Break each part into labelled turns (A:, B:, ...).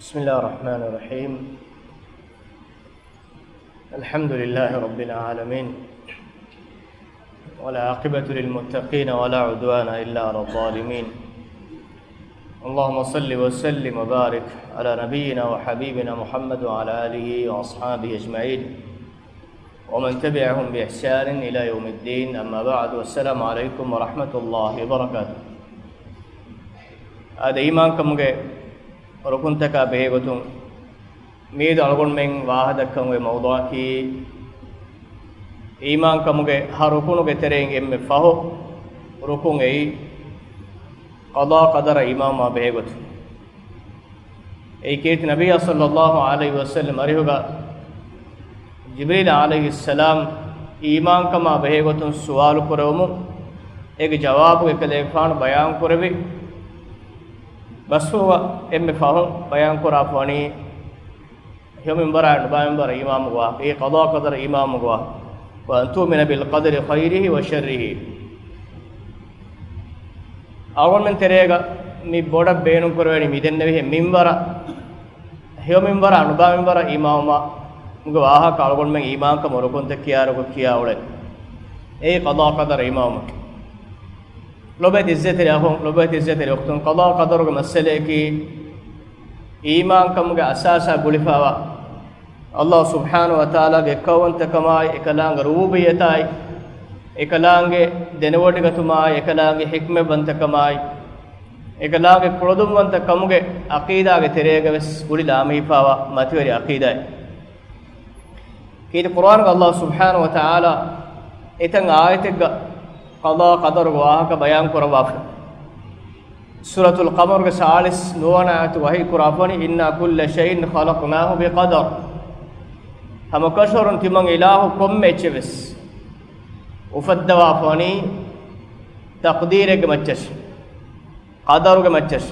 A: بسم الله الرحمن الرحيم. الحمد لله رب العالمين، ولا عاقبة للمتقين ولا عدوان إلا على الظالمين. اللهم صل وسلم وبارك على نبينا وحبيبنا محمد وعلى آله وأصحابه أجمعين ومن تبعهم بإحسان إلى يوم الدين. أما بعد، والسلام عليكم ورحمة الله وبركاته. هذا إيمانكم ركنتك بهيغتون ميد ألغون من واحدكم وموضوعكي إيمانكم هركونو ترين إم فهو ركون أي قضاء قدر إمام بهيغتون أي كيت نبي صلى الله عليه وسلم أريهوغا جبريل عليه السلام إيمانكم بهيغتون سؤال كرومو एक जवाब एक लेखान बयान करबे बस हुआ एम फाहम बयान करा फानी हम बरा नबाम इमाम हुआ ये कदा कदर इमाम हुआ व अंतुमिन बिल क़दर खैरिही व शर्रिही अवन में तेरेगा मी बोड़ा बेनु करवेनी मिदन्नवी है मिंबरा हम मिंबरा नबाम मिंबरा इमाम मुझे वाह कालगोन में इमाम का मरुकुन तक किया उड़े ये कदा कदर इमाम लोबे इज्जत रखों लोबे इज्जत रखतों कदा कदर के मसले की ईमान कम के असासा गुलिफावा अल्लाह सुब्हान व तआला के कौन तकमाय एकलांग रूबियताय एकलांग देनवट गतुमाय एकलांग हिकमे बंत कमाय एकलांग कुलदुम बंत कमुगे अकीदा के तेरेगे बस गुलि लामी फावा मतवेरी अकीदा कि कुरान का अल्लाह सुब्हान व तआला इतंग आयत कदा कदर वाह का बयान करवाफ सूरतुल क़मर के 40 आयत वही कुराफनी इन्ना कुल्ल शैइन खलक़नाहु बिक़दर हम कशरन तिमंग इलाहु कम मेचेविस उफद्दवाफनी तक़दीर के मच्चश कदर के मच्चश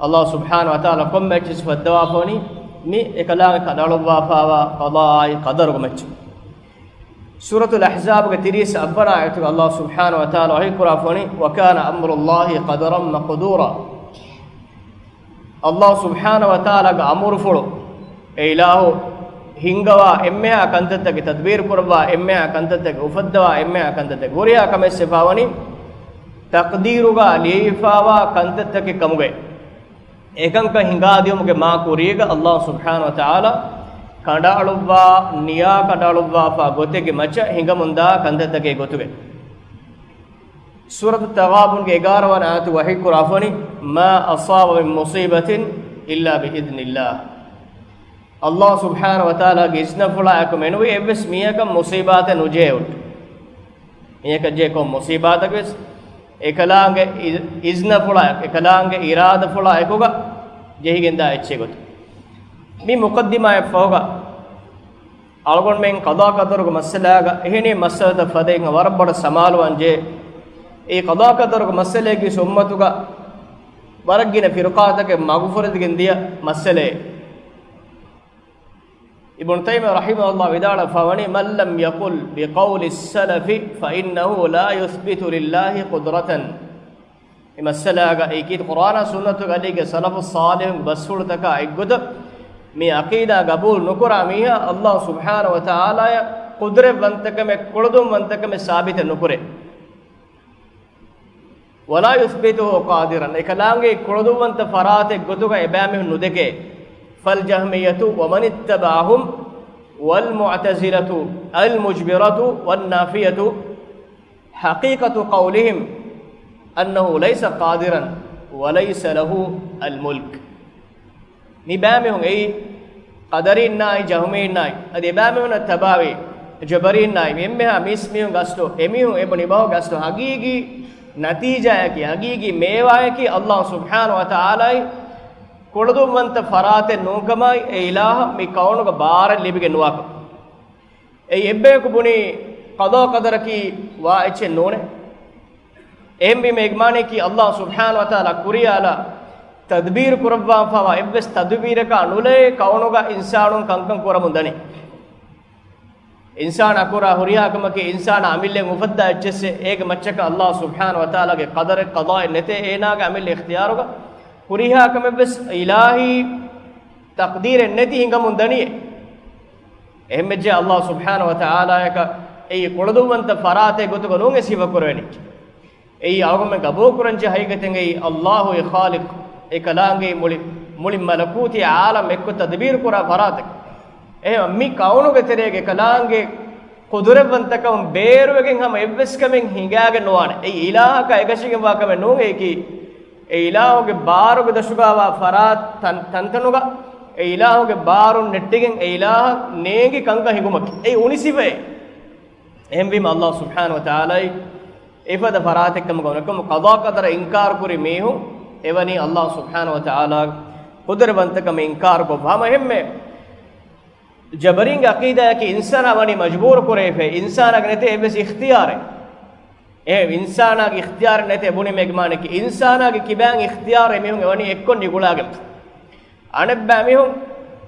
A: अल्लाह सुब्हानहु व तआला कम मेचश फद्दवाफनी मी एकला कदलवाफावा कदाई कदर के मच्च सूरतुल अहज़ाब के 30 अव्वल आयत अल्लाह सुब्हानहु व तआला वही कुराफनी वकान अम्रुल्लाहि क़दरम मक़दूरा अल्लाह सुब्हानहु व तआला का अमर फुलो इलाहु हिंगवा एम्मे कंततक तदबीर कुरवा एम्मे कंततक उफद्दवा एम्मे कंततक गोरिया कमे सिफावनी तकदीरुगा लीफावा कंततक कमुगे एकंक हिंगा दियों के मां कुरियगा अल्लाह सुब्हानहु व तआला कंडालुवा निया कंडालुवा फा गोते के मच हिंग मुंदा कंदत के गोतुगे सूरत तगाबुन के 11वां आयत वही कुराफनी मा असाब मिन मुसीबतिन इल्ला बिइذनिल्लाह अल्लाह सुब्हानहु व तआला के इज्न फुला को मेनु एवस मिया का मुसीबत नुजे उठ मिया का जे को मुसीबत के एकलांगे इज्न फुला एकलांगे इराद फुला एकोगा जेहि गेंदा अच्छे गोत मी मुकद्दिमा फौगा अलगोन में कदा कदर को मसलागा एहने मसला फदेंग वरबड़ समाल वंजे ए कदा कदर को मसले की सुम्मतुगा वरगिन फिरकात के मगफरत गिंदिया मसले इब्न तैमिय्या रहिमहुल्लाह विदाल फवनी मन लम यकुल बिकौलि सलफ फइन्नहु ला युस्बितु लिल्लाहि कुदरतन ए मसलागा एकिद कुरान सुन्नत गली के सलफ सालिह बसुल तका इगुद मी अकीदा कबूल नुकुरा मिया अल्लाह सुब्हानहु व तआला कुदरत वंतक में कुलदुम वंतक में साबित नुकुरे वला युस्बितु कादिरन एकलांगे कुलदुम वंत फरात गुदुगा इबाम नुदके फल जहमियतु व मन इत्तबाहुम वल मुअतज़िलतु अल मुजबिरतु वन नाफियतु हकीकतु कौलिहिम अन्नहु लैस कादिरन व लैस लहु अल मुल्क निबामे होंगे कदरीन नाई जहमीन नाई अदे बामे होना तबावी जबरीन नाई एम्मे हा मिस्मी हों गस्तो एमी हों एबनी बाहो गस्तो हकीकी नतीजा है कि हकीकी मेवा है कि अल्लाह सुब्हानहु व तआला कुलदुमंत फराते नूकमाई ए इलाह मी कौन का बार लिबिगे नुआक ए एब्बे को बुनी कदा कदर की वा अच्छे नोने एम भी मेगमाने की अल्लाह सुब्हानहु व तआला कुरियाला तदबीर कुरब्बा फवा एव्वेस तदबीर का अनुले कौनोगा इंसानुन कंकं कुरमुंदनी इंसान अकुरा हुरिया कम के इंसान अमिले मुफद्दा अच्छे एक मच्चक अल्लाह सुब्हानहु व तआला के कदर कदा नेते एना का अमिल इख्तियार होगा kuriha kame bes ilahi taqdir neti hingamun daniye ehmejje Allah subhanahu wa ta'ala eka ei quluduwanta farate gotugo nunge siva korweni ei awgome gabo kuranje haigeten ei Allahu e khaliq e kalange muli malakuti alam ekko tadbir kura farate mi kaunuge terege kalange kudurevantakam beeruwegen hama evveskamen hingaage noane ei ilaha ka egashige wakame nunge ki ei ilahuge baaruge dashugawa farat tantanuga ei ilahuge baarun nettigen ei ilaha neegi kanka higumaki ei unisive ehmbim Allah subhanahu wa ta'ala ifada faratekam gonakam qada qadara inkar kuri mehu evani Allah subhanahu wa ta'ala kudurevantakam inkar ko hama hemme jabariŋ aqida ki insana wani majbur kurefe insana gnete ebes ikhtiyare insana ge ikhtiyar nete buni megmane ki insana ge kiban ikhtiyare mehun wani ekkon nigulage anebba mehun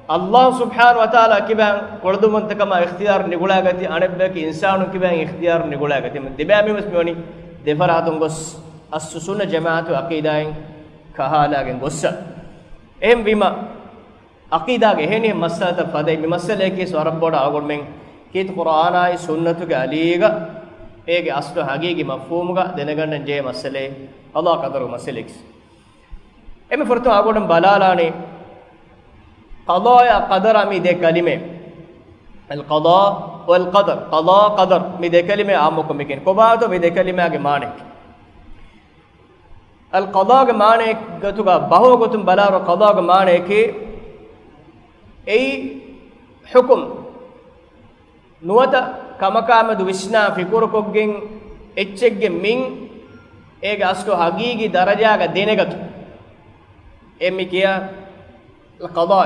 A: Allah subhanahu wa ta'ala kiban qoldumuntakama ikhtiyar nigulagati anebba ki insanu kiban ikhtiyar nigulagati deba memus mewani defaratun gos as-sunna jamaatu aqidain kahalagen gossa ehm bima aqida ge heni masala fadai mi masale ki swarabboda agormen kit qur'ana ay sunnatu ge aliga ege aslu hagigi mafhum ga denaganna je masale Allah qadaru masalik eme furtu agodam balalani qada ya qadara mi de kalime al qada wal qadar qada qadar mi de kalime amuko mikin kobato mi de kalime ge mane al qada ge mane gatuga baho gotum balaro qada ge mane ki ei hukum nuwata kamakama du visna fikur koggen echegge min ege asko hagigi daraja ga denegatu emmi kiya qada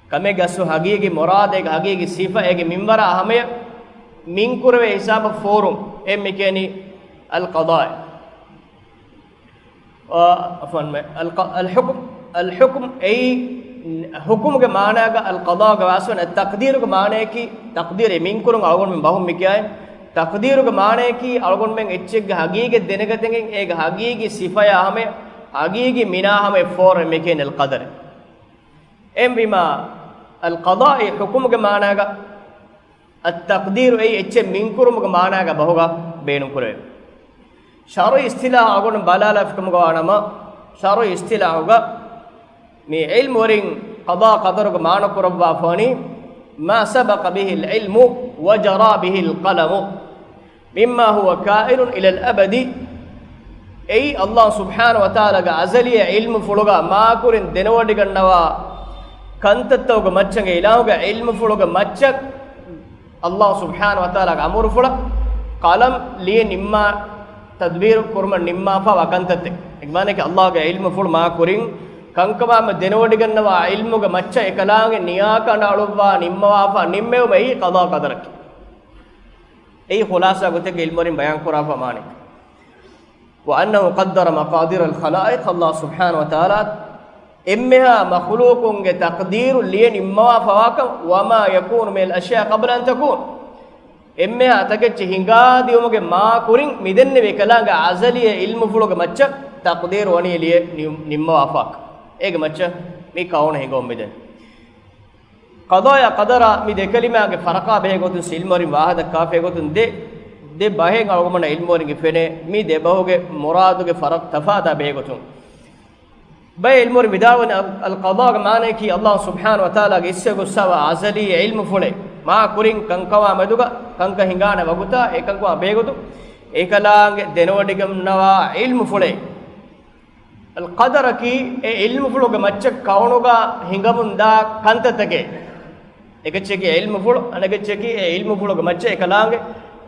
A: kame gasu hagigi murad ege hagigi sifa ege minbara ahme min kurwe hisab forum emmi keni al qada afwan al hukm ei hukum ge maana ga al qada ga wasun at taqdir ge maana ki taqdir e min kurun algon men bahum mikay taqdir ge maana ki algon men echeg ge hagige denegaten e ge hagige sifaya hame hagige mina hame for meken al qadar em bima al qada e hukum ge maana ga at taqdir e eche min kurum ge maana ga bahuga beenum kure sharu istilah algon balala fukum ga anama sharu istilah ga mi ilm warin qada qadar ko maana kurabwa fani ma sabaqa bihi al ilm wa jara bihi al qalam mimma huwa ka'in ila al abadi ei Allah subhanahu wa ta'ala ga azaliya ilm fuluga ma kurin denawadi gannawa kantattawga maccange ilahuga ilm fuluga maccak Allah subhanahu wa ta'ala ga amur fula qalam li nimma tadbir kurma nimma fa wakantatte igmane ke Allah ga ilm ful ma kurin kankama denodi gannawa ilmuga macca ekalaange niyaka naluwa nimmawa nimmew mai qada qadaraki ei khulasa goteke ilmorin bayan kurafa mane wa annahu qaddara maqadir al khalaiq Allah subhanahu wa ta'ala imma makhluqun ge taqdir li nimmawa fawaka wama yakunu min al ashya qabla an takun imma atake hinga diumuge ma kurin midenne ekalaange azaliya ilmu fuluga macca taqdir wani li nimmawa fawaka ege macca mi kauna hingom meden qada ya qadara mi de kalima ge faraqa be gotun silmori wahada kafe gotun de bahen algomana ilmori ge fene mi de bahuge muradu ge faraq tafada be gotun bay ilmori bidawan al qada ge mane ki Allah subhanahu wa ta'ala ge isse go sawa azali ilmu fule ma kurin kankawa meduga kanka hingana waguta ekanwa be gotun ekalaange denodigam nawa ilmu fule al qadara ki e ilmu fuluga macca kaunuga hingamunda kantatake ekecheki ilmu fulu anagecheki e ilmu fuluga macca ekalaange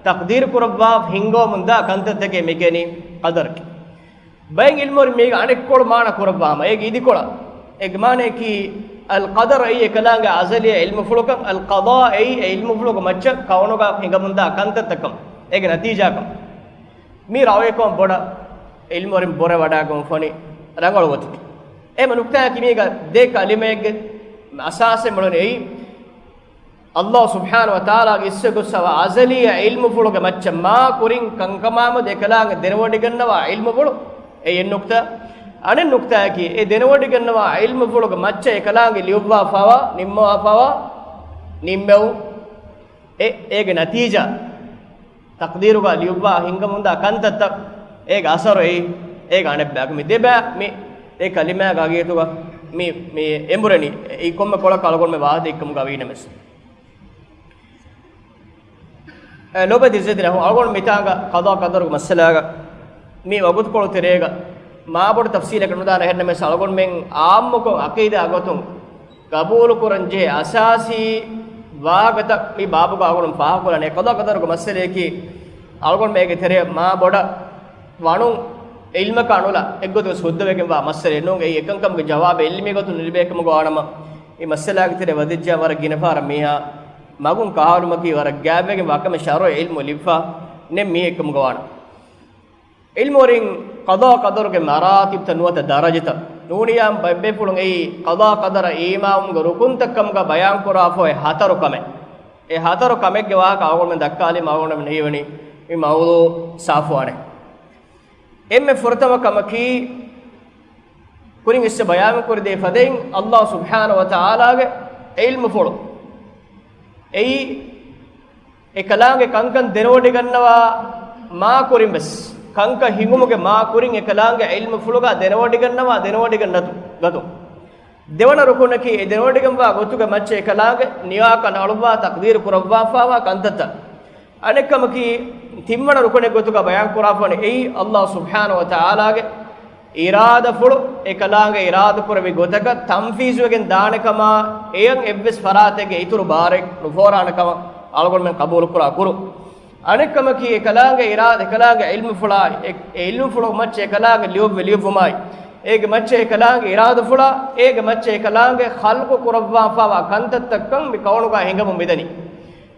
A: taqdir kurabwa hingomunda kantatake mekeni qadar ki bayin ilmor mega anekkol maana kurabwa ma ege idikola egmane ki al qadar ay ekalaange azali ilmu fuluga al qada ay ilmu fuluga macca kaunuga hingamunda kantatakam ege natija kam mi rawe kom boda ilmorim bore wada kom fani rangol woti e manukta kimiga de kalimege asase molone ei Allah subhanahu wa ta'ala ge issego sawa azaliya ilmu fuluga macca ma kurin kankamama de kalaanga denwodi gannawa ilmu bulu e ennukta ane nukta ki e denawadi gannawa ilmu fuluga macca ekalaange liubwa fawa nimma fawa nimmeu ege natija taqdiruga liubwa hingamunda kantatta ege asaro ege anebba mi deba mi e kalima ga getuga mi emurani e komme kola kalgol me waade ikkum ga winemes lobe dizedina hu algon mitanga qada qadaru masalaga mi wagut kolu terega maabod tafsila kanu dana henna me salgon men aammuko aqida agotun qabul kuranje asasi waagata mi babu ga agon pah kolane qada qadaru masale ki algon mege tere maaboda wanun ilma kanula eggotu suddawegen wa masale non ei ekankam ge jawab ilmi gotu nilbekam go anama e masala ge tere wadijja war ginafara miha magun kahaluma ki war gaabege wakame sharo ilmu lifa ne mi ekam go ana ilmu ring qada qadar ge maratib tanwata darajata duniyam babbe pulun ei qada qadara imam go rukun takkam ga bayan kora fo e hataru kame e hataru kame ge wa ka agol men dakkali magon men hewani mi mawdu safuane emme furtama kamaki kurin isse bayan kor de fadein Allah subhanahu wa ta'ala ge ilmu fulu ei ekalaange kankan denodi gannawa ma kurin bes kanka hingumuge ma kurin ekalaange ilmu fuluga denodi gannawa denodi gannatu gatu devana rukunaki e denodi ganwa gotuga macce ekalaange niya kan alwa taqdir kurwa fawa kantata anekamaki timmana rukune gotuga bayan kurafone ei Allah subhanahu wa ta'ala ge irada fulu ekalaange irada kurwe gotaka tamfizugen daanekama eyan ebbes faratege ituru barek nuforanakama algon men qabul kura kuru anekamaki ekalaange irada ekalaange ilmu fulu macce ekalaange liubumai ege macce ekalaange irada fula ege macce ekalaange khalqu kurwa fawa kantattakkam mi kaunuga hingam midani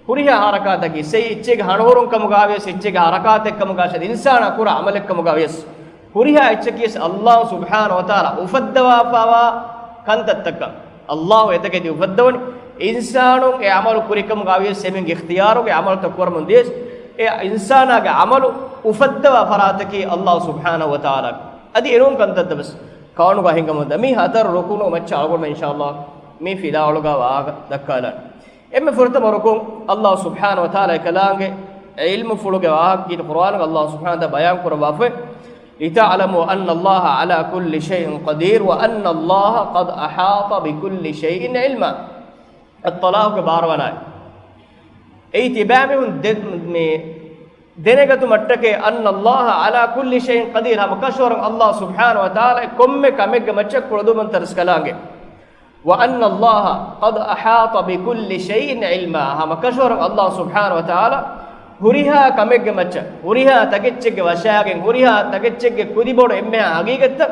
A: kuriya harakataki sei ichchege hanurun kamugaves ichchege harakatekkamugash insana kura amalekkamugaves kuriya ichchekis Allah subhanahu wa ta'ala ufaddawa fawa kantattakka Allah etakedi ufaddawani insanun e amalu kurikamugaves semin ikhtiyaro ge amal takkur mundes e insana ge amalu ufaddawa farataki Allah subhanahu wa ta'ala adi enum kantattbas kaunu ga hingamunda mi hatar rukunu maccha algon inshallah mi filauluga waaga dakkala emme furta morokon Allah subhanahu wa ta'ala kalaange ilmu fuluge waag ki Qur'an Allah subhanahu wa ta'ala bayan kurwa fa lita'lamu anna Allah ala kulli shay'in qadir wa anna Allah qad ahata bi kulli shay'in ilma at-talaq ke barwana ei tibamehun denegatu mattake anna Allah ala kulli shay'in qadir ham kashwaran Allah subhanahu wa ta'ala komme kamegge macce kuduman tars kalaange وأن الله قد أحاط بكل شيء علما هم كشور الله سبحانه وتعالى هريها كمج مچ هريها تگچگ وشاگن هريها تگچگ كودي بور اmme agigetta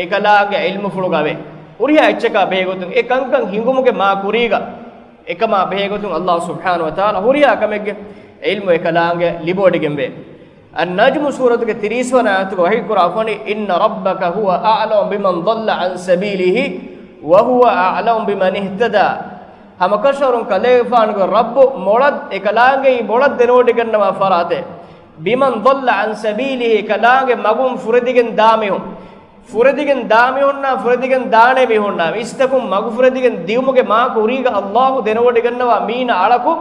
A: ekalaage ilmu fulugave huriha echka behegotun ekankan hingumuge ma kuriga ekama behegotun Allah subhanahu wa ta'ala huriha kameg ilmu ekalaage libodigembe النجم سورة 30 ونعت وحي قرافني إن ربك هو أعلم بمن ضل عن سبيله وهو أعلم بمن اهتدى هم كشرون كليفان رب مولد إكلانجي مولد دنودي كنما فراته بمن ضل عن سبيله كلانجي مغم فرديكن داميون نا فرديكن دانه بيهوننا استكم مغ فرديكن ديومගේ ما كوريغا الله دنودي كنوا مين علكو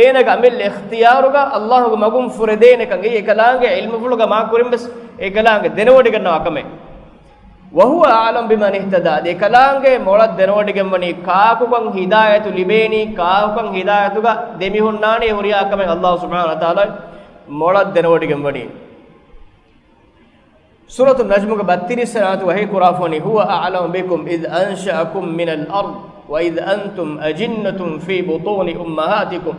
A: ඒනක අමිල් ඉඛතියාරුගා අල්ලාහ්ගේ මගුම් ෆුරදේනකන් ඒ එකලාංගේ ඉල්මු ෆුලුගා මා කුරින්බස් ඒකලාංගේ දෙනවඩි ගන්නවා කමේ وهو أعلم بمن اهتدى دي كلامه مولد دنوඩි ගෙම්වනි කාකුකන් හිදායතු ලිබේනි කාකුකන් හිදායතුගා දෙමිහුන්නානේ හොරියා කමෙන් අල්ලාහ් සුබ්හානහු වතාලා මولد دنوඩි ගෙම්වනි سورة النجم 32 سنة وهي قرافوني هو أعلم بكم إذ أنشأكم من الأرض وإذ أنتم أجنة في بطون أمهاتكم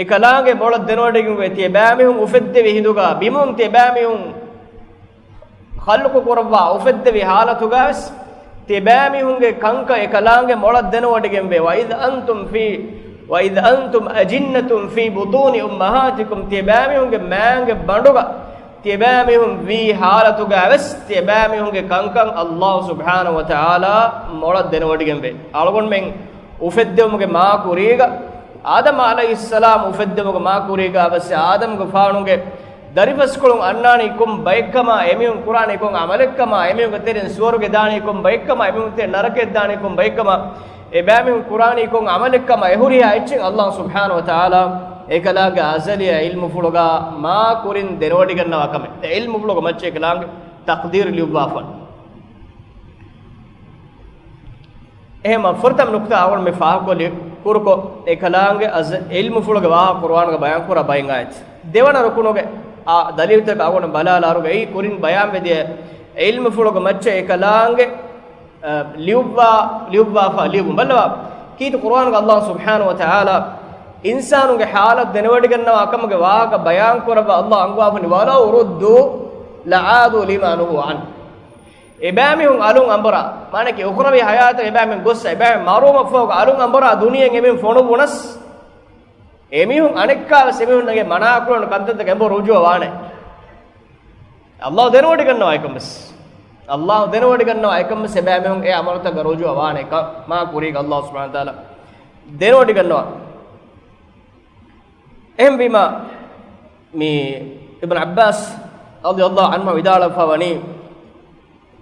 A: إكلامه مولد دنوඩි ගෙම්වේ තිබෑමිහුන් උෆෙද්දෙවි හිඳුගා බිමුන් තිබෑමිහුන් خلق قربا وفد في حالته غاس تباميهم كانك اكلانگ مولد دنوඩිගෙන් වේ واذ انتم اجنه في بطون امهاتكم تباميهم مانگ بندوغ تباميهم في حالته غاس تباميهم كانكن الله سبحانه وتعالى مولد دنوඩිගෙන් වේ algon men ufeddumuge ma kuriga adam alayhi salam ufeddumuge ma kuriga bas adam ge faanunge darifaskulun annani kum baikama emiyun qur'ani kum amalekkama emiyun terin suwaruge dani kum baikama emiyun te narake dani kum baikama ebamiyun qur'ani kum amalekkama ehuriya ichin Allah subhanahu wa ta'ala ekalaga azaliya ilmu fuloga ma kurin denodi gannawa kame ilmu fuloga macce ekalaga taqdir liwafan ehma furtam nukta awon me faako li kurko ekalaga az ilmu fuloga wa qur'an ga bayan kura bayingayat devana rukunoge a dalil tak awon balalaruge ei kurin bayan vediye ilmu fuloga macce ekalaga liwwa fa liwum balwa kit qur'an ga Allah subhanahu wa ta'ala insanuge halat denewadi gannawa akamage waaga bayan koraba Allah angwafani wala uruddu la'adu limanuhu an ebamihun alun ambara manake ukhrawi hayata ebamin gossa ebam maruma foga alun ambara duniyen emin fonu bonas emihun anekka semihun nage manakulun kantata gembo rujuwa wane Allah denewadi gannawa ekamis Allah denewadi gannawa ekamis ebamihun e amarta garujuwa wane ka ma kurig Allah subhanahu wa ta'ala denewadi gannawa em bima mi ibn Abbas radiyallahu anhu idala fawani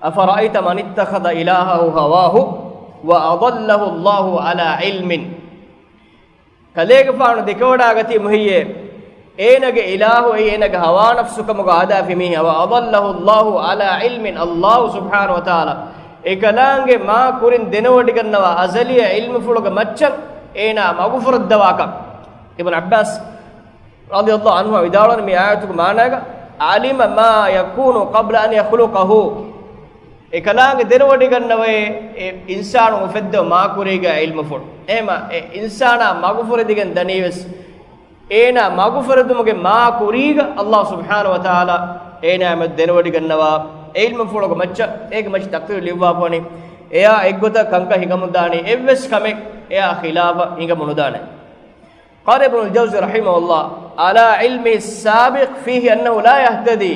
A: afara'aita man ittakhadha ilahahu hawahu wa adallahu Allahu ala ilmin kalega faanu dekoda gati muhiye enage ilahu enage hawa nafsu kamuga ada fimi wa adallahu Allahu ala ilmin Allah subhanahu wa ta'ala ekalange ma kurin denawadi gannawa azaliya ilmu fuluga maccan ena magufurad dawaka ibn Abbas radiyallahu anhu idalon mi ayatuku managa alima ma yakunu qabla an yakhluqahu ekalaga denawadi gannawe insanu feddo ma kuriga ilmu ful ema insana magufur digen daniwes ena magufurdumuge ma kuriga Allah subhanahu wa ta'ala ena med denawadi gannawa ilmu fulugo macca ege macca takdir liwwa poni eya eggota kanka higamudani evves kame eya khilafa hingamunudane قال ابن الجوزي رحمه الله على علم السابق فيه أنه لا يهتدي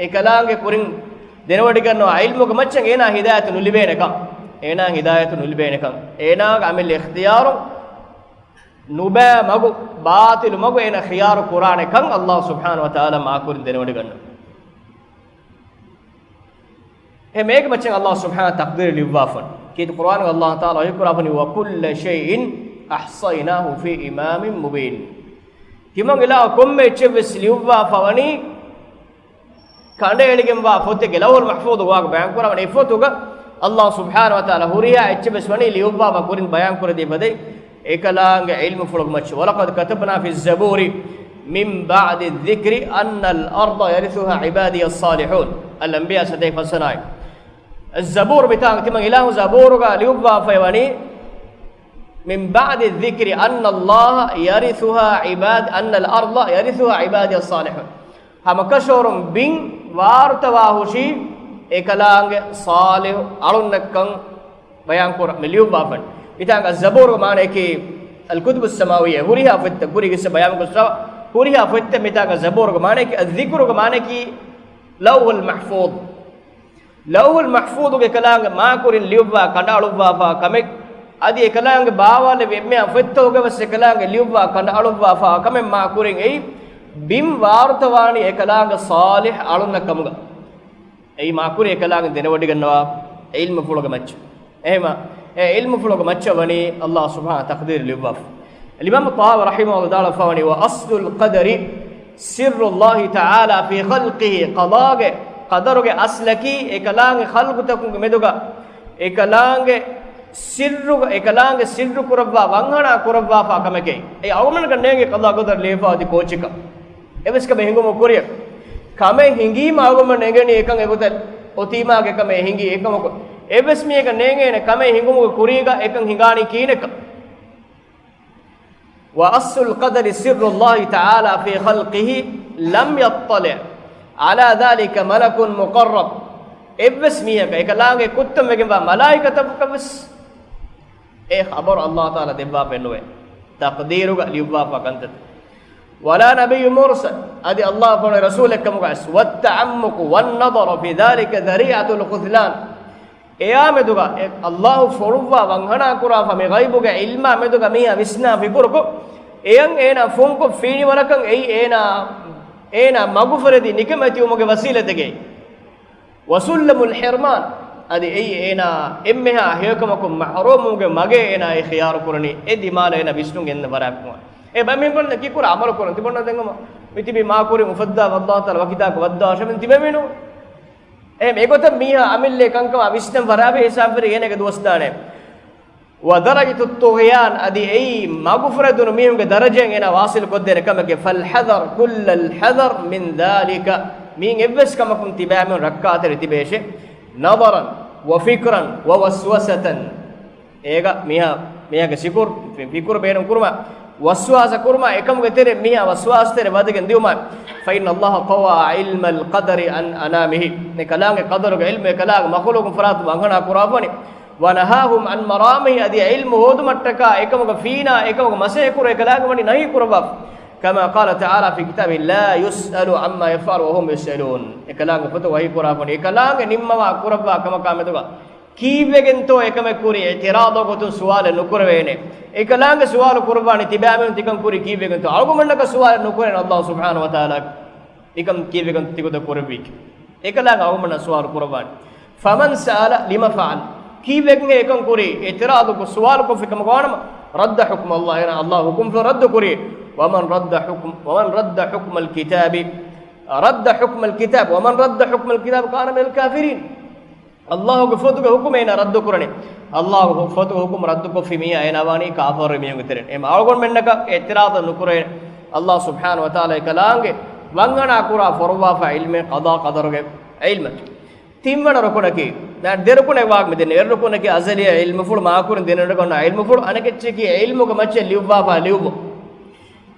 A: إكلام كورين دنوادي كنوا علمك ما تشين هنا هداية نلبينكم هنا هداية نلبينكم هنا عمل اختيار نبى مغو باطل مغو هنا خيار قرآن كم الله سبحانه وتعالى ما كورين دنوادي كنوا هم إيك ما تشين الله سبحانه تقدير لوافن كيد القرآن الله تعالى يقول وكل شيء أحصيناه في إمام مبين كمان إلا كم يتشبس ليوبا فواني كان يلقين وافوتك لو المحفوظ واق بيان كورا من يفوتك الله سبحانه وتعالى هوريا يتشبس فواني ليوبا وكورين بيان كورا دي بدي إكلام علم فلق ماتش ولقد كتبنا في الزبور من بعد الذكر أن الأرض يرثها عبادي الصالحون الأنبياء ستيف السناي الزبور بتاعك كمان إله زبورك ليوبا فواني من بعد الذكر أن الله يرثها عباد أن الأرض يرثها عبادي الصالحون هم كشورم بين وارتواهشي إكلانج صالح أرنكن بيان كور مليون بافن بتاعك الزبور معناه كي الكتب السماوية هوريها فت هوري كيس بيان كسر هوريها فت بتاعك الزبور معناه كي الذكر معناه كي لوح المحفوظ لوح المحفوظ كلانج ما كورين ليوبا كندا لوبا كمك adi ekalaange baawale me afettoge was ekalaange liwwa kanda alubwa fa kame ma kuring ei bim wartawani ekalaange salih alunna kamuga ei ma kuri ekalaange denawadi gannawa ilmu fuloga macc ehma ilmu fuloga macc wani Allah subhanahu taqdir liwwa al-imam at-tahawi rahimahullah ta'ala fawani wa aslul qadari sirru Allah ta'ala fi khalqihi qadaage qadaruge aslaki ekalaange khalqutakum meduga ekalaange sirru ekalaange sirru kurabba wangana kurabba fa kameke ei awman kannenge qada godar lefa adi kochika eveska mehingumo kuriya kame hingi maaguma negeni ekan egotel otima ge kame hingi ekam ko eves mi ek nenge ne kame hingumo kuriga ekan hingani kineka wa asul qadari sirru Allah ta'ala fi khalqihi lam yattali ala dhalika malakun muqarrab eves mi ek ekalaange kuttum megemba malaikatu kabs خبر الله تعالى دبا بنوه تقديرك ليبا فكنت ولا نبي مرسل ادي الله فن رسولك كمغاس والتعمق والنظر في ذلك ذريعه الخذلان ايامدغا الله فروا وانغنا كرا فمي غيبك علما مدغا ميا وسنا فيكركو ايان اينا فونكو فيني ولكن اي اينا ඒන මගුෆරදි නිකමති උමගේ වසීලතගේ වසුල්ලමුල් හිර්මාන් adi ei ena emmeha hekamakum mahrumunge mage ena e khiyar kurani e dimala ena visnun enna warakwa e bamen bonne ki kur amal kurani tibonna dengama mitibi ma kuri mufadda wallahu taala wakita ko wadda shamen tibemenu e megota miha amille kankama visnam warabe hisabri enege dostane wa darajatu tughyan adi ei magfradun mihunge darajen ena wasil koddene kamake fal hadar kullal hadar min dhalika min evves kamakum tibamen rakkatere tibeshe نظرا وفكرا ووسوسة إيجا ميها كسيكور فكر بينهم كرما وسواس كرما إكم كتير ميها وسواس تير بعدين ديوما فإن الله قوى علم القدر عن أنامه نكلام قدر علم كلام مخلوق فرات وانغنا كرافني ونهاهم عن مرامه أدي علم هود متكا إكم كفينا إكم كمسيكور كلام مني نهي كرباب كما قال تعالى في كتابه لا يسأل عما يفعل وهم يسألون إكلام فتو وهي كرافني إكلام نمّا كربا كما كامتوا كيفجنتو إكم كوري اعتراض وقتو سؤال نكروينه إكلام سؤال كرباني تبامن تكم كوري كيفجنتو أرجومنك سؤال نكروين الله سبحانه وتعالى إكم كيفجنتو تكودا كوربيك إكلام أرجومنا سؤال كرباني فمن سأل لما فعل كيفجن إكم كوري اعتراض وسؤال كفكم قانم رد حكم الله هنا الله حكم فرد كوري ومن رد حكم الكتاب رد حكم الكتاب ومن رد حكم الكتاب كان من الكافرين الله غفوتك حكم هنا رد كرني الله غفوتك حكم رد في ميا هنا واني كافر ميا غترين ام اغون منك اعتراض نكره الله سبحانه وتعالى كلامه وانغنا كرا فروا فعلم قضاء قدر علم تيمنا ركونكي نان ديركونه واغ مدين يركونكي ازليه علم فول ما كورن دينركون علم فول انكچكي علم كمچ ليوبا فاليوب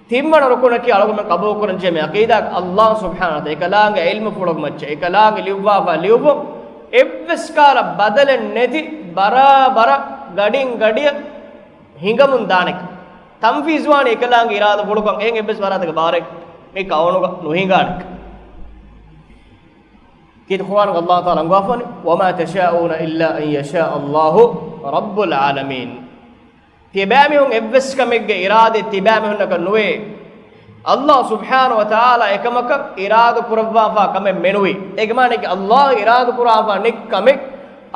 A: تيمنا ركونكي alagum قبو كورن جمع عقيده الله سبحانه وتعالى كلامه علم فول كمچ كلامه ليوبا فاليوب එව්ස්කාර බදලෙන් නැති බරබර ගඩින් ගඩිය හිඟමුන් දානෙක තම්ෆීස්වානි එකලාංග ඉරාද පොලකන් එහෙන් එව්ස් වරාදක බාරෙක් මේ කවණුක නොහිඟානෙක كيد قرآن الله تعالى انغفن وما تشاءون إلا أن يشاء الله رب العالمين تبامهم إبس كمج إرادة تبامهم نكنوي الله سبحانه وتعالى إكمك إرادة كربا فا كم منوي إكمانك الله إرادة كربا نك كمك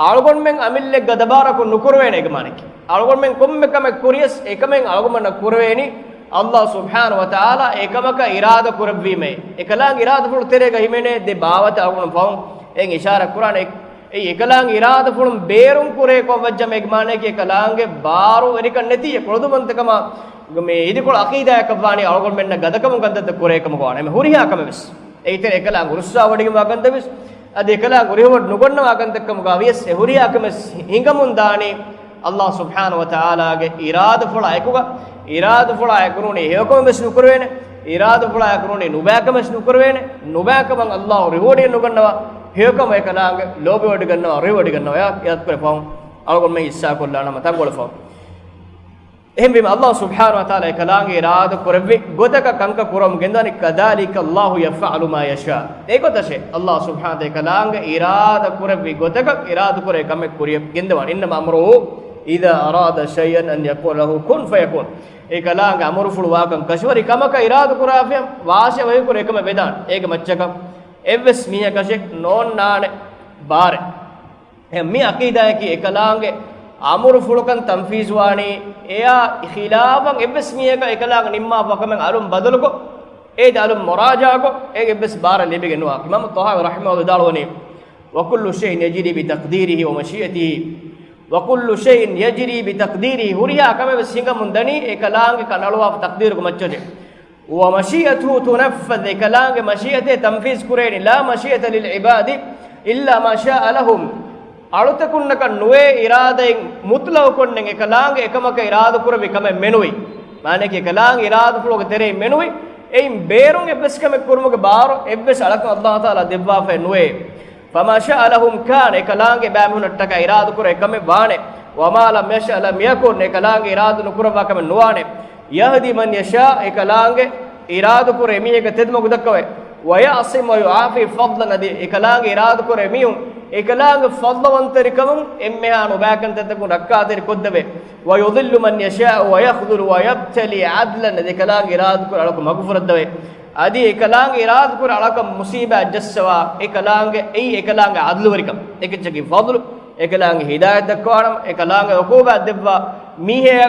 A: أرغون من أميل غدبارك نكروين إكمانك أرغون من كم كم كوريس إكمن أرغون من نكرويني الله سبحانه وتعالى إكمك إرادة كربي مي إكلان إرادة فلو ترى كهيمنة دي باوت أرغون فاهم إن إشارة قرآن إكلان إرادة فلو بيرون كوري كم وجم إكمانك إكلان بارو إريكان نتي كردو منتكما මේ ඉදිකොළ අකීදායක් වවානි අලගොල් මෙන්න ගදකම ගද්දත කුරේකම ගාන මේ හුරියා කම වෙස් ඒතර එකලා ගුරුස්සා වඩිගම වගන්ද වෙස් අද එකලා ගුරියවඩ නුගන්න වගන්තකම ගාවියස් ඒ හුරියා කම හිඟමුන් දානි අල්ලාහ් සුබ්හානහු වතාලාගේ ඉරාද ෆොල අයකුගා ඉරාද ෆොල අයකුරුනේ හේකම වෙස් නුකරවේන ඉරාද ෆොල අයකුරුනේ නුබෑකම වෙස් නුකරවේන නුබෑකම අල්ලාහ් රිවෝඩිය නුගන්නවා හේකම එකලාගේ ලෝභය වඩ ගන්නවා රිවෝඩි ගන්නවා යාත් කරපම් අලගොල් මේ ඉස්සා කොල්ලා නම තංගොල ෆම් එහෙම බිම අල්ලාහ් සුබ්හානහු වතාලා කලාගේ ඉරාද කරවි ගොදක කංක කරම් ගෙන්දානි කදාලික අල්ලාහ් යෆඅලු මා යෂා ඒකතෂේ අල්ලාහ් සුබ්හානහු වතාලා කලාගේ ඉරාද කරවි ගොදක ඉරාද කරේ කම කුරිය ගෙන්දවන ඉන්නම අමරු ඉදා අරාද ෂයන් අන් යකුන ලහු කුන් ෆයකුන් ඒ කලාගේ අමරු ෆුල් වාකම් කෂවරි කමක ඉරාද කරාෆියම් වාෂය වේ කර එකම බෙදාන ඒක මච්චක එවස් මිය කෂෙක් නෝන් නාන බාර එහෙම මේ අකීදාය කි එකලාගේ අමුරු ෆුලකන් තම්ෆීස්වානි එයා ඛිලාෆන් එබ්ස් මියක එකලාග නිම්මා පකමෙන් අලුම් බදලකො ඒ දලුම් මුරාජාකො ඒ එබ්ස් බාර ලිබගෙනවා ඉමාම් තහාවි රහිමහුල්ලාහ දාලවනි وكل شيء يجري بتقديره ومشيئته وكل شيء يجري بتقديره هريا كما بسيغم دني එකලාග කනලවා තක්දීරක මච්චදේ ومشيئته تنفذ එකලාග مشيئته تنفيذ كريني لا مشيئة للعباد إلا ما شاء لهم අලුතකුන්නක නොවේ ඉරාදෙන් මුත්ලව කොන්නෙන් එකලාංග එකමක ඉරාද කුරවි කම මෙනුයි මානක එකලාංග ඉරාද ෆලෝග තෙරේ මෙනුයි එයින් බේරුන් එබ්ස්කම කුරුමක බාරු එබ්ස් අලක අල්ලාහ් තාලා දෙවවා ෆේ නොවේ فما شاء لهم كان එකලාංග බෑමුනට්ටක ඉරාද කුර එකම වානේ وما لم يشاء لم يكن එකලාංග ඉරාද නුකුරවා කම නොවානේ යහදි මන් යෂා එකලාංග ඉරාද කුර එමියක තෙදමක දක්කවේ ويعصم ويعافي فضلا ندي එකලාංග ඉරාද කුර එමියුන් එකලාංග ෆضلවන්තරිකම එම්මහා නොබෑකන් තතකු රක්කාතරි කොද්දවේ ويضل من يشاء ويخذل ويبتلي عدلا ذكلاංග ඉරාද කුර අලක මග්ෆරද්දවේ adi ekalange irad kur alaka musiba jassawa ekalange ei ekalange adlu warikam ekechaki fadlu ekalange hidayat dakwanam ekalange uquba debba mihe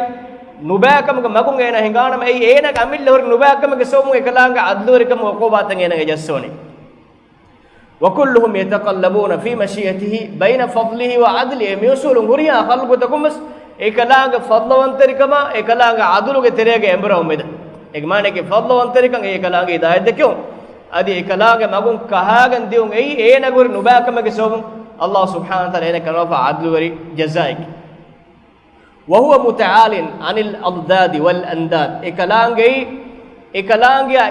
A: nubakam ga magun ena hinganam ei ena kamille hor nubakam ga somu ekalange adlu warikam uquba tan ena ga jassoni wa kulluhum yataqallabuna fi mashiyatihi bayna fadlihi wa adlihi miusulun huriya khalqutakum ekalange fadlawantarikama ekalange adlu ge terege embra umeda ekmane ke fadlawantarikam ekalange hidayat dekyo adi ekalange magun kahagan diun ei ena gor nubakam ge somu Allah subhanahu wa ta'ala ena kanofa adlu wari jazaik wa huwa muta'alin anil adad wal andad ekalange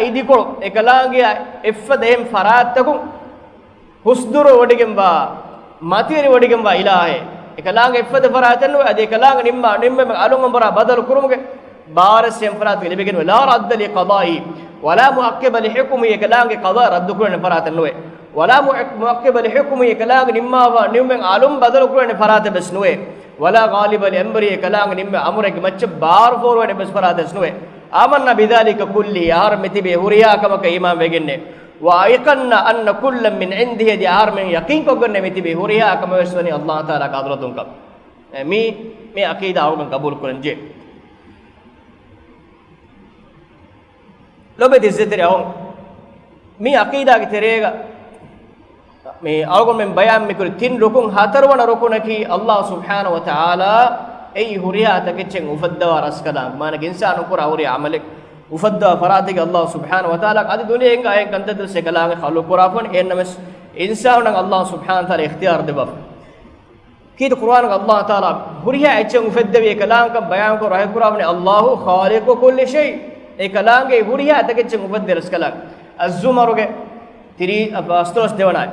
A: idikol ekalange effadem faratakum husduru odigamba matiri odigamba ilahe ekalange effada faratan adi ekalange nimme alungambara badal kurumuge baras sem farat libegen la radd li qada'i wala muakkib li hukmi ekalange qada radd kurne faratan noe wala muakkib li hukmi ekalange nimma wa nimme alum badal kurne farat bes noe wala ghalib li amri ekalange nimme amrege macce bar forward bes farat bes noe amanna bidhalika kulli yar mitibe huriya kamaka iman wegenne وأيقنا أن كل من عنده ديار من يقين كوغن متبه هوريا كما يسوني الله تعالى قدرتهم كم مي عقيدة أوغن قبول كرنجي لو بدي زتري أون مي عقيدة كتيريغا مي أوغن من بيان مكر تين ركون هاتر وانا ركون كي الله سبحانه وتعالى أي هوريا تكتشن وفدوا راسكلا ما نك إنسان كورا هوريا عملك ufadda faratiga Allah subhanahu wa ta'ala adi dunia enga ay kantadul sekalange khalu qurafon ennames insan nang Allah subhanahu wa ta'ala ikhtiyar debab kid Quran ga Allah ta'ala huriya echeng ufaddevi kalam ka bayan ko rahe qurafne Allah khaliqu kulli shay e kalange huriya takecheng ufadder skalang az-zumar ge tiri astros devanay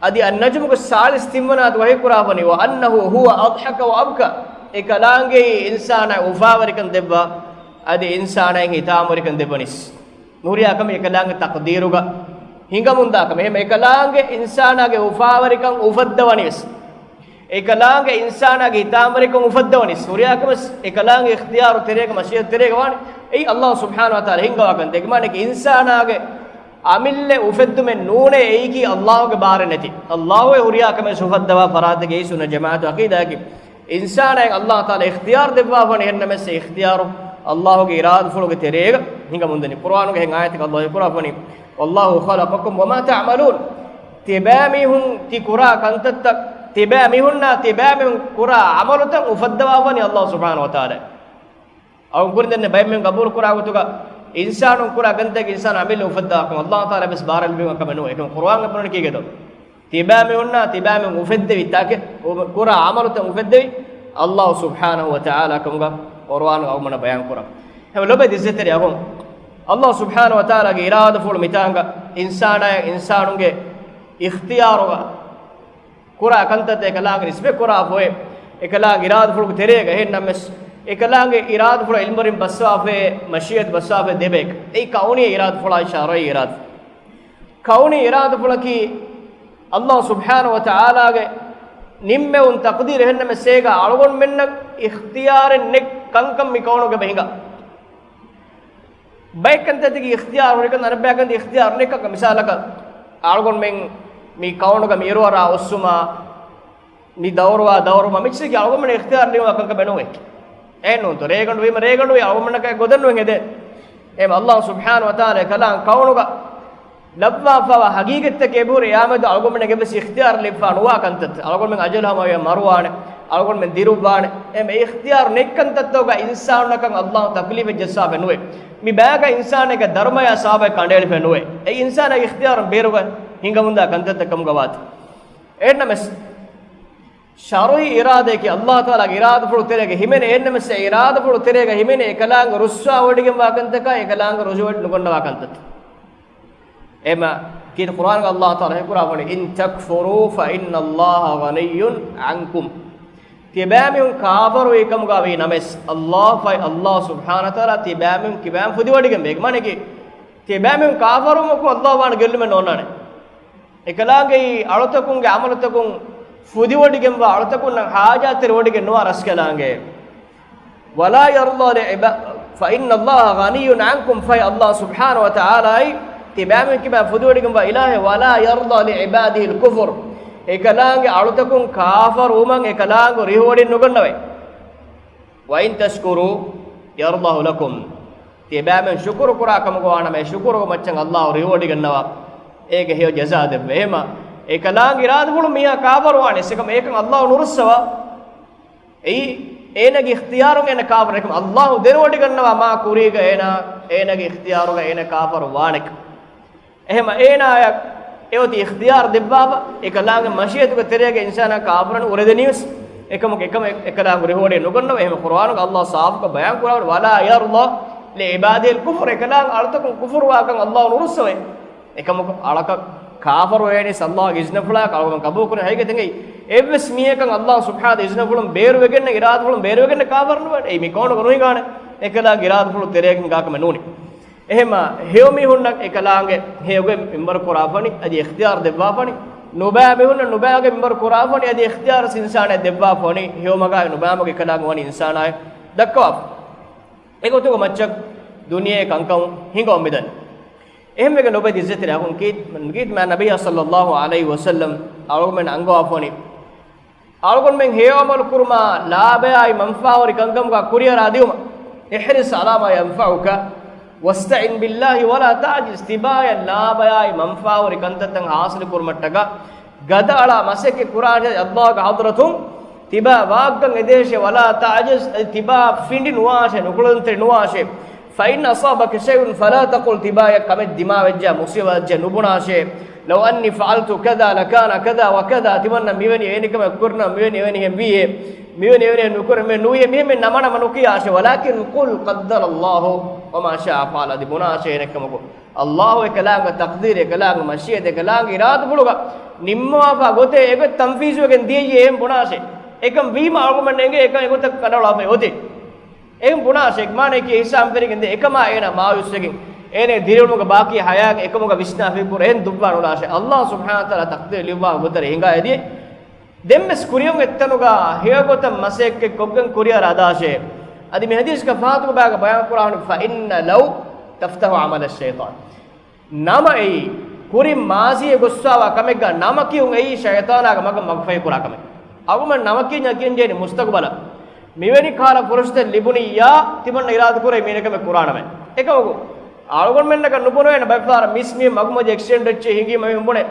A: adi an-najm ko salis timmanat wahi qurafani wa annahu huwa adhaka wa abka e kalange insana ufawarikan debba adi insana hitamurikan debanis nuriya kam ekalange taqdiruga hingamunda kam ehme ekalange insana ge ufawarikan ufaddawanis ekalange insana ge hitamurikan ufaddawanis nuriya kam ekalange ikhtiyar terega mashiyat terega wani ei Allah subhanahu wa ta'ala hingawakan degmane ke insana ge amille ufaddumen nune ei ki Allah ge bare neti Allah we nuriya kam sufaddawa farade ge sunna jamaat aqida ge insana Allah ta'ala ikhtiyar debwa wani henname se ikhtiyaru Allah ge irad fuluge terega hinga mundani Qur'an ge hen ayat ka Allah Qur'an wallahu khalaqakum wama ta'malun tibamihum ti qura kantat tibamihunna tibamihum qura amalutan ufaddawa wani Allah subhanahu wa ta'ala aw gurindenne baymen qabul qura gutuga insanun qura gante ge insan amil ufaddawa ko Allah ta'ala bes baral bi kamanu ekon Qur'an ge pun ki gedo tibamihunna tibamihum ufaddawi take qura amalutan ufaddawi Allah subhanahu wa ta'ala kamga Qur'an aw mana bayan Qur'an hem lobe dizzeteri agon Allah subhanahu wa ta'ala ge irada ful mitanga insanunge ikhtiyaruga Qur'an kantate ekalange isbe Qur'an foe ekalange irada ful terega hennames ekalange irada ful ilmurin baswafe mashiyat baswafe debek ei kauni irada ful ishara irada kauni irada ful ki Allah subhanahu wa ta'ala ge nimme un taqdir henname sega algon menna ikhtiyaren nek kankam mi kauno ge behinga baikante digi ikhtiyar horikan anabyakan di ikhtiyar nek ka misalaka algon men mi kauno ge mirora usuma ni dawrwa michse ge algon men ikhtiyar liwa kanka benowe enu to regandu wima regandu algon men ka godannu hede em Allah subhanahu wa ta'ala kalan kauno ga labba fa haqiqatte ke bur yamad algon men ge bes ikhtiyar lifa nuwa kantat algon men ajal hama ya marwane algon men dirubane em ikhtiyar nekkantatto ga insan nakan Allah taklif jassa benuwe mi baga insan ge dharma ya sahabe kandel benuwe ei insan ge ikhtiyar beruga hingamunda kantat kam gawat ennames shar'i irade ki Allah taala ge irada fulu terege himene ennames irada fulu terege himene ekalang ruswa odigem wa kantaka ekalang rujwet nugonna wa kantat ema kid Qur'an ga Allah ta'ala he Qur'an in takfuru fa inna Allah ghaniyyun ankum tibamum kafaru ekam ga ve names Allah fa Allah subhanahu wa ta'ala tibamum kibam fudi wadige meg mane ki tibamum kafaru ko Allah wan gellume nonane ekalange alutakun ge amalutakun fudi wadige wa alutakun haja ter wadige no araskalange wala yarda li فإن الله غني عنكم في الله سبحانه وتعالى تبامن كما فدوركم وإله ولا يرضى لعباده الكفر එකලාගේ අලුතකුන් කාෆර් උමන් එකලාගේ රිහවඩින් නුගන්නවයි وإن تشكروا يرضه لكم تبامن شكر كراكم قوانا ما شكر مچن الله රිහවඩි ගන්නවා ඒක හේව ජසා දෙව එහෙම එකලාගේ ඉරාද වල මියා කාෆර් වань එකම ඒකන් අල්ලාහ් නුරුස්සවා එයි ඒනගේ ඉක්තියාරුන් එන කාෆර් එකම අල්ලාහ් දෙරවඩි ගන්නවා මා කුරීග ඒනගේ ඉක්තියාරුග එන කාෆර් වාණක එහෙම ඒනාය ඒවති ඉක්තියාර දෙබ්බාව එකලාගේ මෂියතුක තෙරේගේ ඉන්සානා කාෆරන් උරදෙනියස් එකම එකලාගේ රිහවඩි නුගන්නව එහෙම කුර්ආනුක අල්ලාහ් සාෆ්ක බයන් කරවල වලා යර්ලා ලිඉබාදිල් කුෆර් එකලාගේ අලතක කුෆර් වාකන් අල්ලාහ් නුරුස්සවේ එකම අලක කාෆර් වේනි සල්ලාහ් ඉස්නෆලා කලගම කබූ කරන හයික තෙඟයි එවස් මියකන් අල්ලාහ් සුබ්හානහු ඉස්නෆලම් බේරු වෙගෙන ඉරාද ෆලම් බේරු වෙගෙන කාෆර් නුවට ඒ මිකොණ කරුයි ගාන එකලාගේ ඉරාද ෆලු තෙරේකින් ගාකම නෝනි එහෙම හේවමි හුන්නක් එකලාගේ හේවගේ මෙම්බර් කොරාෆනි අදි ඉක්තියාර දෙවවාෆනි නුබා මෙහුන්න නුබාගේ මෙම්බර් කොරාෆනි අදි ඉක්තියාර ඉන්සානේ දෙවවාෆනි හේවමගා නුබාමගේ එකලාගේ වනි ඉන්සානාය දක්වා ඒකතුක මච්චක් දුනියේ කංකම් හිඟොම් මෙදන් එහෙම එක නොබේ ඉස්සතර අකුන් කීත් මා නබිය සල්ලල්ලාහු අලයිහි වසල්ලම් අලුගමෙන් අංගවාෆනි අලුගොන් මෙන් හේවමල් කුර්මා ලාබයයි මන්ෆාවරි කංකම් ගා කුරියරා දියුම ඉහරිස් අලාමා යන්ෆඋක වස්තයින් බිල්ලාහි වලා තඅජිස් තිබාය ලාබයයි මන්ෆාවරි කන්තතන් හාසිල කුර්මට්ටක ගදාලා මසෙකේ කුරාන අල්ලාහ්ගේ හදරතුන් තිබා වාග්ගන් එදේශේ වලා තඅජිස් තිබා ෆින්ඩි නුවාෂේ නුකුලන්තේ නුවාෂේ فإن أصابك شيء فلا تقل تبايا كم الدماء وجه مصيبة وجه نبناشة لو أني فعلت كذا لكان كذا وكذا تمنى ميوني عينك ما كرنا ميوني عينهم بيه ميوني عينهم نكر من نويه مهم نمنا منوكياشة ولكن قل قدر الله وما شاء فعل دبناشة عينك ما الله كلام تقدير كلام مشيئة كلام إرادة بلوغا نموا فاغوته إيكو تنفيذ وكن ديجي هم بناشة إيكم ويما أرغمان نيجي إيكم إيكو تكنال أفه هوتي එම් පුනාෂෙක් මානේ කී හිසම් පෙරිගෙන්ද එකම එන මායුස්සකින් එනේ දිරුමුක ಬಾಕಿ හයාග එකමුක විශ්නාෆේ කුර එන් දුබ්බාන උලාෂේ අල්ලාහ් සුබ්හානහු තාලා තක්දීර ලිවවා මුතර හිඟායදී දෙම්මස් කුරියොන් එත්තනුගා හේගොත මසෙක් කොග්ගන් කුරියර අදාෂේ අදි මේ හදීස් ක ෆාතුක බාග බයන් කුරාන ෆඉන්න ලව් තෆ්තහු අමල ෂයිතාන් නම ඒ කුරි මාසිය ගොස්සාවා කමෙක් ගා නම කියුන් ඒ ෂයිතානාග මග මග්ෆේ කුරා කමෙක් අගුම නම කිය යකින් ජේනි මුස්තක්බල මෙවැනි කාල පුරුෂත ලිබුනියා තිමන්න ඉරාද කුරේ මේනකම කුරානම එකමකෝ ආලගොන් මෙන්නක නුබුනේන බයිෆාර මිස්මි මග්මජ එක්ස්චේන්ජ් දෙච්ච හිඟි මම හුඹනේ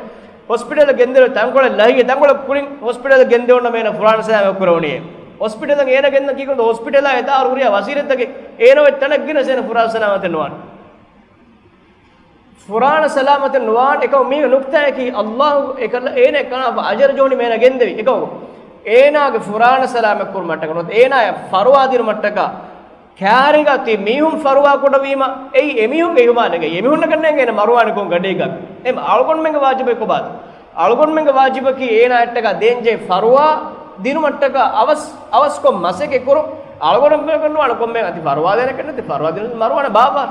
A: hospital ගෙන්දර තංකොල ලහිගේ තංකොල කුරින් hospital ගෙන්දේ ඔන්න මේන ෆ්‍රාන්ස් සෑම කුරෝණියේ hospital එක ඒන ගෙන්න කීකොඳ hospital එක තාර උරියා වසීරෙත්තගේ ඒනො තනක් ගින සේන ෆ්‍රාන්ස් සලාමත නුවාන ෆුරාන සලාමත නුවාන එක මේ නුක්තය කි අල්ලාහ් එක ඒන කන අජර් ජෝනි මේන ගෙන්දෙවි එකමකෝ ඒනාගේ ෆුරාන සලාම කුර මට්ටක නොත් ඒනාය ෆරුවා දිර මට්ටක කෑරිගා ති මීහුම් ෆරුවා කොට වීම එයි එමිහුම් ගෙහුමානගේ එමිහුන්න කන්නේ එන මරුවාන කොන් ගඩේක එම් අල්ගොන් මෙංග වාජිබේ කොබාද අල්ගොන් මෙංග වාජිබ කි ඒනායට්ටක දෙන්ජේ ෆරුවා දිර මට්ටක අවස් කො මසෙක කුර අල්ගොන් මෙංග කරනවා කොම් මෙං අති ෆරුවා දෙන කන්නේ ති ෆරුවා දින මරුවාන බාබා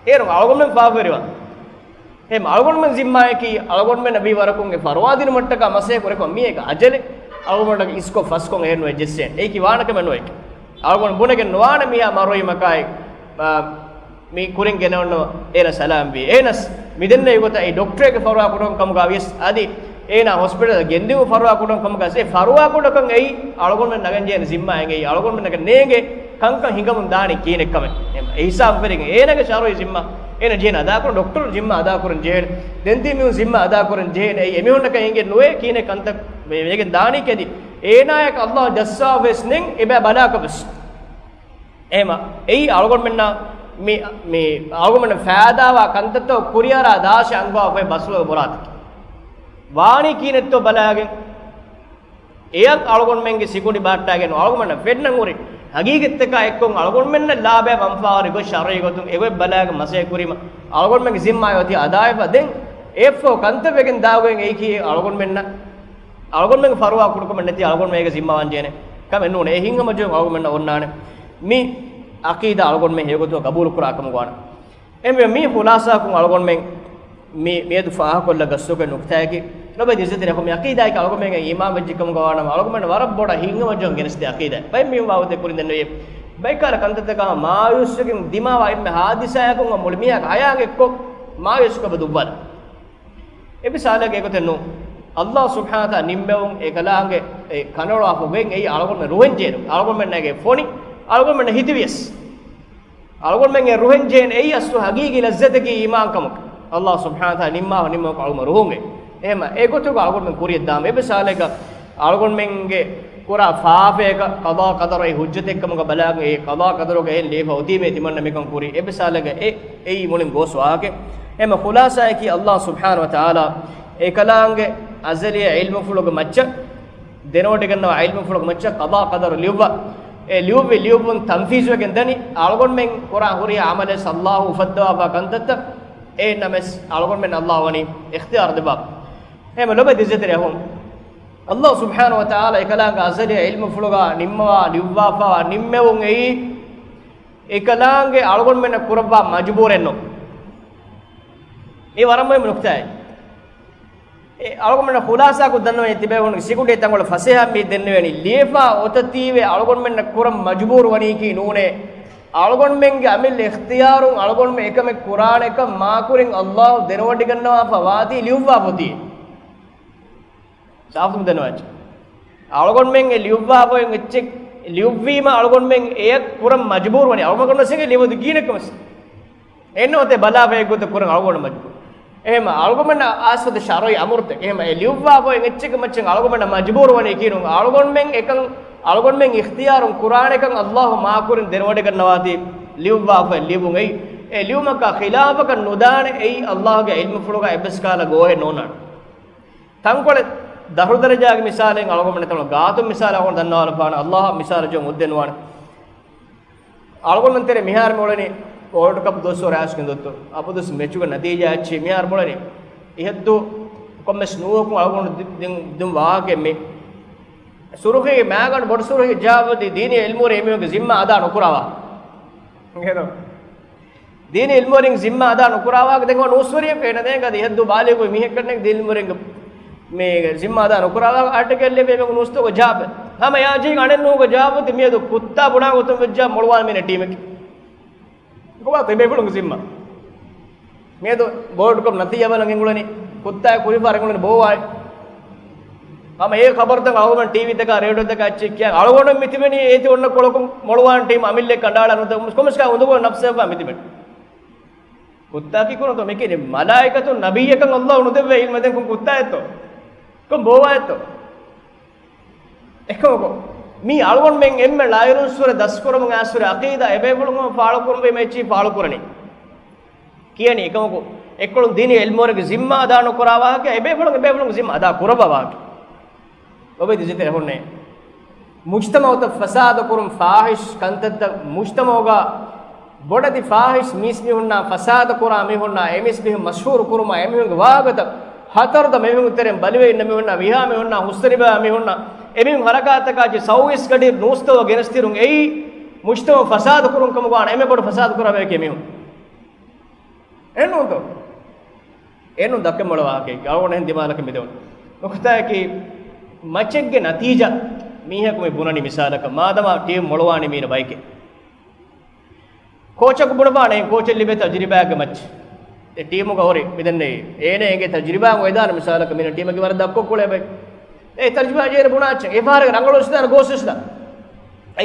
A: ඒරෝ අල්ගොන් මෙං ෆාෆෙරිවා එම් අල්ගොන් මෙං ජිම්මාය කි අල්ගොන් මෙං නබී වරකුන්ගේ ෆරුවා දින මට්ටක මසෙක කුර කො මීක අජලේ algon isko faskon henno ejessen eiki waanaka menno ek algon bunegen waana miya maroi makai mi kurin genonno ena salam bi enas midenne yugota e doctor ke farwa kodon kam ga yes adi ena hospital gendimu farwa kodon kam ga se farwa kodon ei algon men nagen jene simma enge algon men nagen nege kankan hingamun daani kine kame e hisab ferige enage sharoi simma ena jene ada ko doctor jimma ada koren jene dendi mi simma ada koren jene ei emihonna ka enge noe kine kantak මේකෙන් දානි කෙදි ඒනායක අල්ලාහ් ජස්සා වෙස්නෙන් එබෑ බලාකබස් එහෙම එයි අලගොන් මෙන්න මේ අලගොන් මෙන්න ෆෑදාවා කන්තතෝ කුරියරා දාශ අංගවා වේ බස්ව බොරාත් වාණි කීනෙත්තෝ බලාගෙන් එයත් අලගොන් මෙන්ගේ සිකුඩි බාට්ටාගෙන අලගොන් මෙන්න ෆෙඩ්නන් උරි හගීගෙත් එක එක්කොන් අලගොන් මෙන්න ලාබේ වම්ෆාරි ගො ශරයි ගොතුන් එවෙ බලාගෙන් මසේ කුරිම අලගොන් මෙන්ගේ සිම්මායෝති අදායව දෙන් එෆෝ කන්තවෙගෙන් දාවෙන් එයි කී අලගොන් මෙන්න algon men farwa kuduko men neti algon mege simma wanjene kam ennune e hinga majo algon men onnane mi aqida algon men hegoto qabul kura kam gwana emme mi khulasa kun algon men mi medu faha kolla gassuke nuktayaki nobe dizetire ko mi aqida ka algon men imam wajji kam gwana algon men warab boda hinga majo genes de aqida bay mi wawde kurin denne baikala kantata ka maayusukin dimawa imme hadisa yakun mul miya ayage ko maayus ko badubal ebisala ge gotenno Allah subhanahu wa ta'ala nimmewun ekalaange e kanoro afogen ei algon me ruhen jeenu algon men nage foni algon men hitivies algon men e ruhen jeen ei asu hagigi lazzataki iman kamuk Allah subhanahu wa ta'ala nimma algon ruhunge ehma e gotu algon men kuriyed dam ebisala ga algon men ge kura faafeka qada qadara e hujjatek kamuga balaage e qada qadaroge en lefa otime timanna mekan kuri ebisala ga ei mulin goswaake ehma khulasa ki Allah subhanahu wa ta'ala ekalaange azaliya ilmu fulog macca denoti ganna ilmu fulog macca qada qadar liuwa e liubun tanfiz wegen dani algon men qura huri amale sallahu fadwa fa kantatta e names algon men Allah wani ikhtiyar deba e me lobe dizetere hon Allah subhanahu wa ta'ala ekalaange azaliya ilmu fuloga nimma liuwa fa nimmewun ei ekalaange algon men kurabba majburenno e waramme nuktai algon men khulasa ko danno e tibe won sikude tangol faseha mi denneweni lefa otative algon men kuram majbur wani ki nune algon men ge amil ikhtiyarun algon men ekame qur'an ek ma kurin Allah denwadi gannawa fawati liuwa poti saafum denwach algon men ge liuwa boyen echek liuwima algon men e kuram majbur wani algon men sege liwadu ginekemas ennote balawe gote kuran algon majbur එහෙම අල්ගොමන ආස්වද ශරොයි අමුර්ත එහෙම එලියුවා බෝ එච්චක මච්චන් අල්ගොමන මජබූර් වනේ කියනු අල්ගොන් මෙන් එකන් අල්ගොන් මෙන් ඉඛතියාරුන් කුරාන එකන් අල්ලාහ් මාකුරින් දෙනවඩ කරනවාදී ලියුවා බෝ ලියුමුන් ඒ ලියුමක ඛිලාෆක නුදාන ඒ අල්ලාහ්ගේ ඉල්මු ෆුලුගා එබස්කාල ගෝහෙ නෝනන් තංකොල දහරු දරජාගේ මිසාලෙන් අල්ගොමන තන ගාතු මිසාල අවුන් දන්නවල පාන අල්ලාහ් මිසාල ජොන් උද්දෙනවාන අල්ගොමන් තෙරේ මිහාර මොලනේ वर्ल्ड कप 200 रैश के दोतो आप तो मैच का नतीजा अच्छे में यार बोला नहीं यह तो कम में स्नो को आगोन दिन वाह के में सुरुखे मैगन बड़ सुरुखे जाब दीनी इल्मो रे में जिम्मा अदा नुकुरावा हेलो दीनी इल्मो रे जिम्मा अदा नुकुरावा के देखो नोसरिय पे न देगा यह तो बाले को मिह करने दिल मोरे में जिम्मा अदा नुकुरावा आर्टिकल ले पे नोस्तो को जाब हम या जी गाने नो को जाब ते में तो कुत्ता बुना को तो जा मोड़वा में टीम की गोवा ते बेबुंग जिम्मा मैं तो बोर्ड को नती जाबल अंगुलनी कुत्ता कुरी फार अंगुलनी बोवाय हम ए खबर तक आगोन टीवी तक रेडियो तक अच्छी क्या आगोन मितिबेनी एति ओन्न कोळको मोळवान टीम अमिल्ले कंडाळ अनु मुस्को मुस्का उंदगो नफ्से बा मितिबेन कुत्ता की कोन तो मेके मलाइका तो नबी एकं अल्लाह उनुदेवे इल मदन को कुत्ता है तो को बोवाय तो एको मी आगोन में एम्मे लायरुन सुर 10 करम आसुर अकीदा एबेबुलुम फाळो करम मेची फाळो करनी कियनी एकमको එක්කොළු දිනේ එල්මෝරගේ zimma අදා නොකරවා කිය එබේබුලුගේ zimma අදා කරබවා ඔබේ දිසිතේ හොන්නේ මුජ්තමවත ෆසාද කුරුම් ෆාහිෂ් කන්තද්ද මුජ්තමවගා බොඩදි ෆාහිෂ් මිස්මි හොන්නා ෆසාද කුරා මි හොන්නා එමිස් බිහ මෂහූර් කුරුමා එමිහුගේ වාගත හතරද මෙමිහුගේ තරෙන් බලවේ ඉන්න මි හොන්නා විහා මි හොන්නා හුස්තරිබා මි හොන්නා එමිහුන් හරකාතකාචි සෞවිස් ගඩි නෝස්තව ගෙනස්තිරුන් එයි මුජ්තම ෆසාද කුරුම් කමුගාන එමෙ බොඩ ෆසාද කුරා වේ කෙමිහුන් එන්නොන්තෝ එන්නු දක්ක මොළවාගේ ගාවණ හෙන් දිමාලක මෙදොන් මොකතයි කි මච්චෙක්ගේ නතිජා මීහක මේ බුණනි මිසාලක මාදම ටීම් මොළවානි මීන බයිකේ ಕೋಚಕ್ ಬುಣಬಾನೆ ಕೋಚ್ ಲಿಬೆ ತಜ್ರಿಬಾಗ ಮಚ್ ಎ ಟೀಮ್ ಗ ಹೊರಿ ಮಿದನ್ನೆ ಏನೇ ಗೆ ತಜ್ರಿಬಾಗ ವೈದಾನ ಮಿಸಾಲಕ ಮಿನ ಟೀಮ್ ಗೆ ವರ ದಕ್ಕೋ ಕೊಳೆ ಬೈ ಎ ತಜ್ರಿಬಾ ಜೇರ ಬುಣಾಚ ಎ ಫಾರ ರಂಗಳು ಉಸ್ದಾನ ಗೋಸಸ್ದ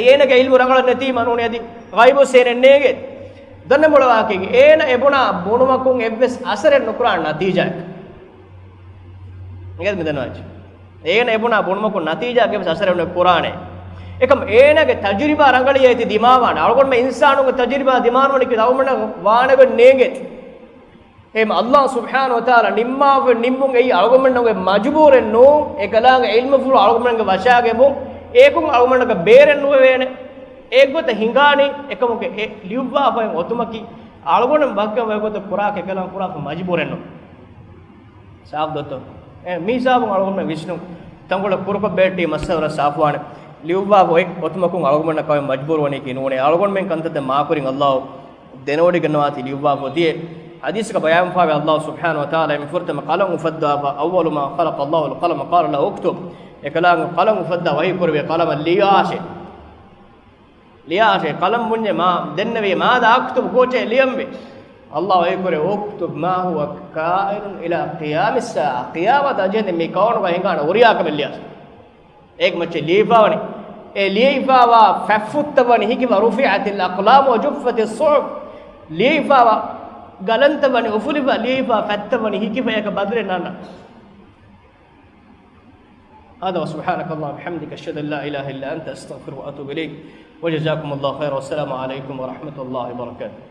A: ಏನೇ ಗೆ ಇಲ್ಬು ರಂಗಳು ನತಿ ಮನೋನೆ ಅದಿ ಗೈಬು ಸೇನೆನ್ನೇಗೆ ದನ್ನ ಮೊಳವಾಕೆ ಏನ ಎ ಬುಣ ಬುಣಮಕುಂ ಎವ್ವೆಸ್ ಅಸರೆ ನುಕುರಾನ್ ನತೀಜಾ ಮಿಗದ ಮಿದನವಾಚ ಏನ ಎ ಬುಣ ಬುಣಮಕುಂ ನತೀಜಾ ಗೆ ಅಸರೆ ನು ಕುರಾನೆ එකම ඒනගේ තජරිබා රංගලිය ඇති දිමාවාන අලගොන් මේ ඉන්සානුගේ තජරිබා දිමානවන කි තවමන වානග නේගෙත් එහෙම අල්ලාහ් සුබ්හානහු වතාලා නිම්මාව නිම්මුන් එයි අලගොන් මන්නගේ මජබූරෙන් නෝ ඒකලාගේ ඉල්ම ෆුල් අලගොන් මන්නගේ වශාගේ බො ඒකුන් අලගොන් මන්නගේ බේරෙන් නුව වේන ඒගොත හිඟානි එකමුගේ ඒ ලියුවා බයෙන් ඔතුමකි අලගොන් බක්ක වේගොත කුරා කෙකලන් කුරා මජබූරෙන් නෝ සාබ් දොත මීසාබුන් අලගොන් මේ විෂ්ණු තංගොල කුරක බේටි මස්සවර සාෆවාන लियुवा वो एक ओतमकुं अलगमन का मजबूर होने की इन्होंने अलगन में कंतते माकुरिंग अल्लाह देनोडी गन्नवाती लियुवा वो दिए हदीस का बयान फावे अल्लाह सुब्हानहु व तआला में फुरत में कलम मुफद्दा अव्वल ما خلق الله القلم قال له اكتب ये कलम मुफद्दा वही करवे कलम لياشي قلم مني ما دنبي ماذا أكتب كوتشي ليمبي الله يقول اكتب ما هو كائن إلى قيام الساعة قيامة أجهد ميكون وهنغانا ورياك من لياس एक मचे लीफावनी ए लीफावा फफुत्तवनी हिकी वरुफिअतिल अक़लाम वजुफ़्फ़ति الصُّحُफ़ लीफावा गलंतवनी उफुलिफा लीफा फत्तवनी हिकी फयक बदरे नाना هذا وسبحانك اللهم وبحمدك أشهد أن لا إله إلا أنت أستغفرك وأتوب إليك وجزاكم الله خيرا والسلام عليكم ورحمة الله وبركاته